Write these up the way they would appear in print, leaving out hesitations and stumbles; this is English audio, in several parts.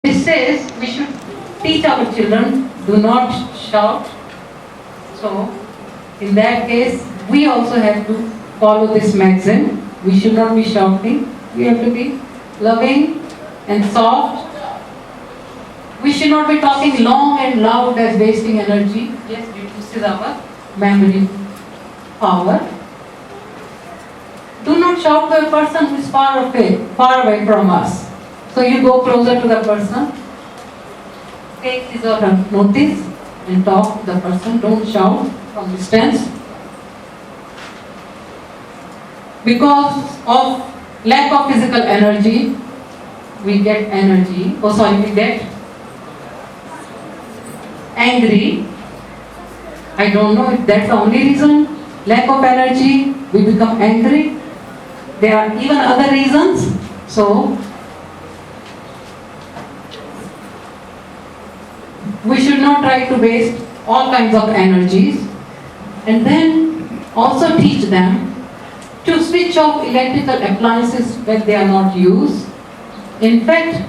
This says we should teach our children, do not shout. So, in that case, we also have to follow this maxim. We should not be shouting. We have to be loving and soft. We should not be talking long and loud as wasting energy. Yes, it reduces our memory power. Do not shout to a person who is far away from us. So you go closer to the person, take his or her notice and talk to the person. Don't shout from distance. Because of lack of physical energy, we get we get angry. I don't know if that's the only reason. Lack of energy, we become angry. There are even other reasons. So, we should not try to waste all kinds of energies. And then also teach them to switch off electrical appliances when they are not used. In fact,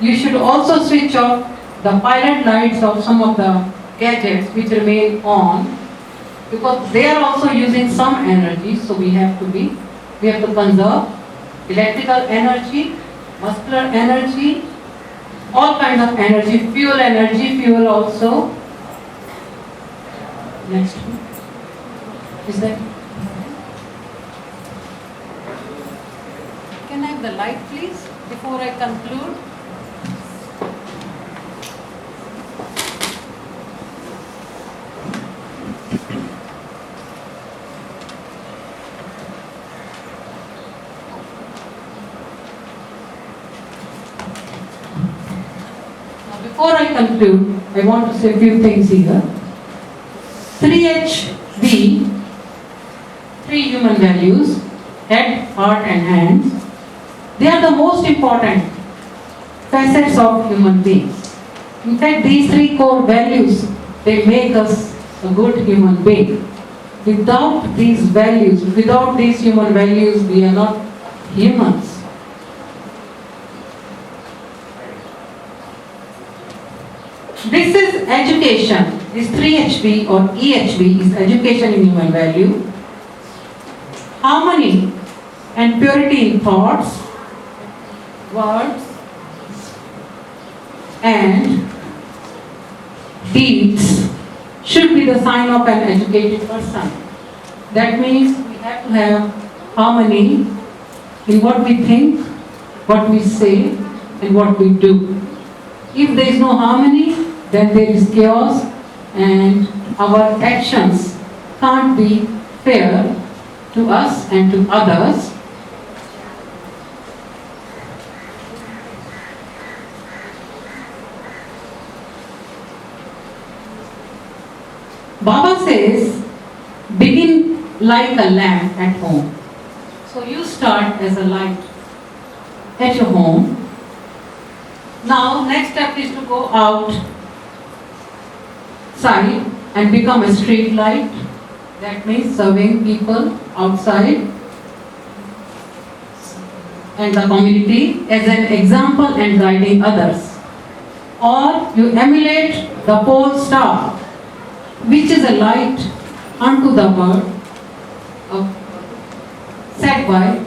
you should also switch off the pilot lights of some of the gadgets which remain on, because they are also using some energy. So we have to conserve electrical energy, muscular energy, all kinds of energy, fuel also. Next one. Is that? Can I have the light, please, before I conclude? Before I conclude, I want to say a few things here. 3HV, three human values, head, heart and hands, they are the most important facets of human beings. In fact, these three core values, they make us a good human being. Without these values, without these human values, we are not humans. This is education. This 3HV or EHV is education in human value. Harmony and purity in thoughts, words, and deeds should be the sign of an educated person. That means we have to have harmony in what we think, what we say, and what we do. If there is no harmony, then there is chaos and our actions can't be fair to us and to others. Baba says, begin like a lamp at home. So you start as a light at your home. Now, next step is to go outside and become a street light. That means serving people outside and the community as an example and guiding others. Or you emulate the pole star, which is a light unto the world, said by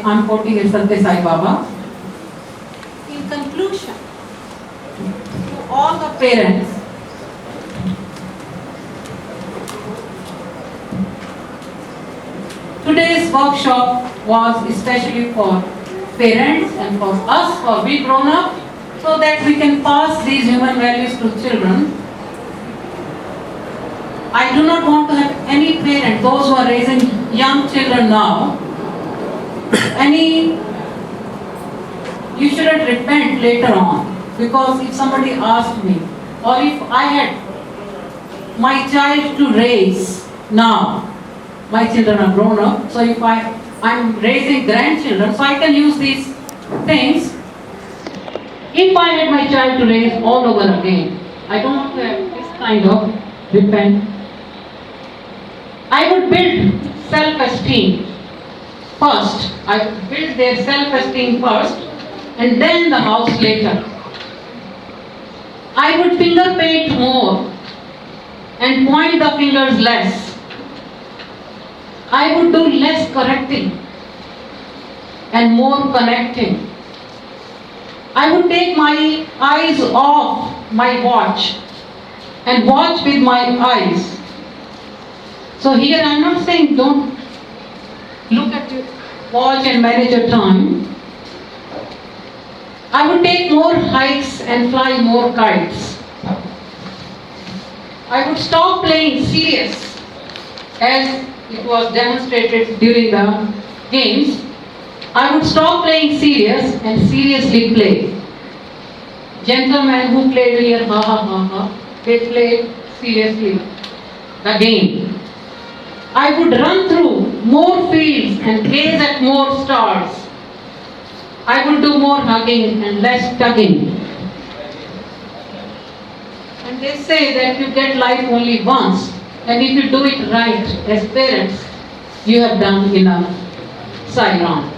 I'm quoting it, Satya Sai Baba. In conclusion, to all the parents, today's workshop was especially for parents and for us, for we grown up, so that we can pass these human values to children. I do not want to have any parent, those who are raising young children now, you shouldn't repent later on. Because if somebody asked me, or if I had my child to raise now, my children are grown up, so if I'm raising grandchildren, so I can use these things. If I had my child to raise all over again, I don't want to have this kind of repent. I would build self-esteem first. I would build their self-esteem first and then the house later. I would finger paint more and point the fingers less. I would do less correcting and more connecting. I would take my eyes off my watch and watch with my eyes. So here I am not saying don't look at your watch and manage your time. I would take more hikes and fly more kites. I would stop playing serious as it was demonstrated during the games. I would stop playing serious and seriously play. Gentlemen who played here, ha ha ha ha, they played seriously the game. I would run through more fields and gaze at more stars. I would do more hugging and less tugging. And they say that you get life only once, and if you do it right as parents, you have done enough. Sairam.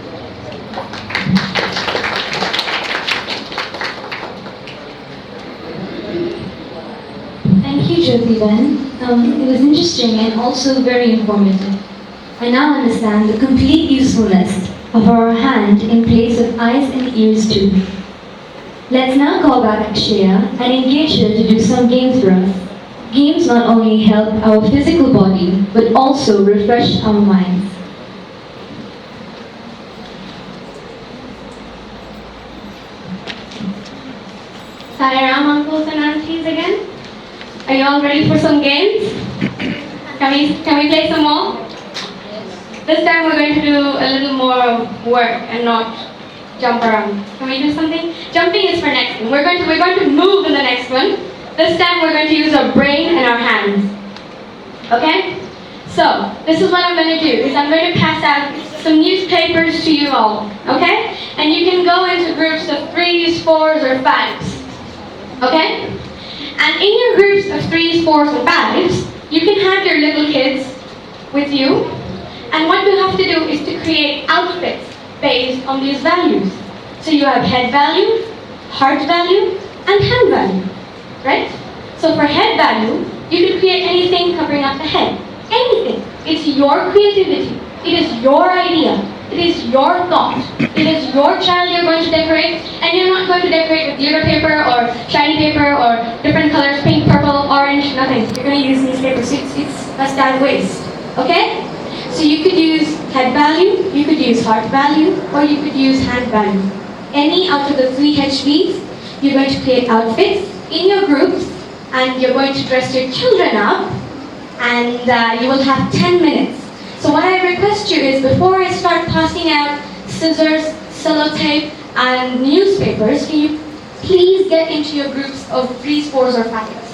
Thank you, Jyotiben. It was interesting and also very informative. I now understand the complete usefulness of our hand in place of eyes and ears too. Let's now call back Akshaya and engage her to do some games for us. Games not only help our physical body, but also refresh our minds. Sairam uncles and aunties again. Are you all ready for some games? Can we play some more? This time we're going to do a little more work and not jump around. Can we do something? Jumping is for next one. We're going to move in the next one. This time we're going to use our brain and our hands. Okay? So, this is what I'm going to do, is I'm going to pass out some newspapers to you all. Okay? And you can go into groups of 3s, 4s, or 5s. Okay? And in your groups of 3s, 4s, and 5s, you can have your little kids with you. And what you have to do is to create outfits based on these values. So you have head value, heart value, and hand value. Right? So for head value, you can create anything covering up the head. Anything. It's your creativity. It is your idea. It is your thought. It is your child you're going to decorate, and you're not going to decorate with glitter paper or shiny paper or different colors, pink, purple, orange, nothing. You're going to use newspaper. So it's best out waste. Okay? So you could use head value, you could use heart value, or you could use hand value. Any out of the 3 HVs, you're going to create outfits in your groups, and you're going to dress your children up, and you will have 10 minutes. So what I request you is, before I start passing out scissors, sellotape, and newspapers, can you please get into your groups of 3s, 4s, or 5s?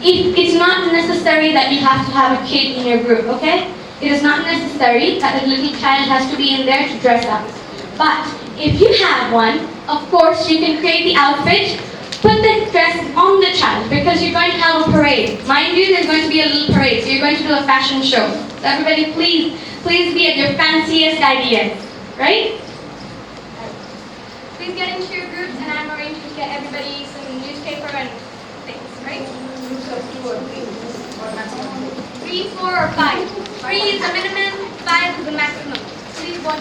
It's not necessary that you have to have a kid in your group, okay? It is not necessary that a little child has to be in there to dress up. But if you have one, of course you can create the outfit, put the dress on the child, because you're going to have a parade. Mind you, there's going to be a little parade, so you're going to do a fashion show. So everybody please be at your fanciest ideas, right? Please get into your groups, and I'm arranging to get everybody some newspaper and things, right? 3, 4, or 5. 3 is the minimum, 5 is the maximum. Please watch.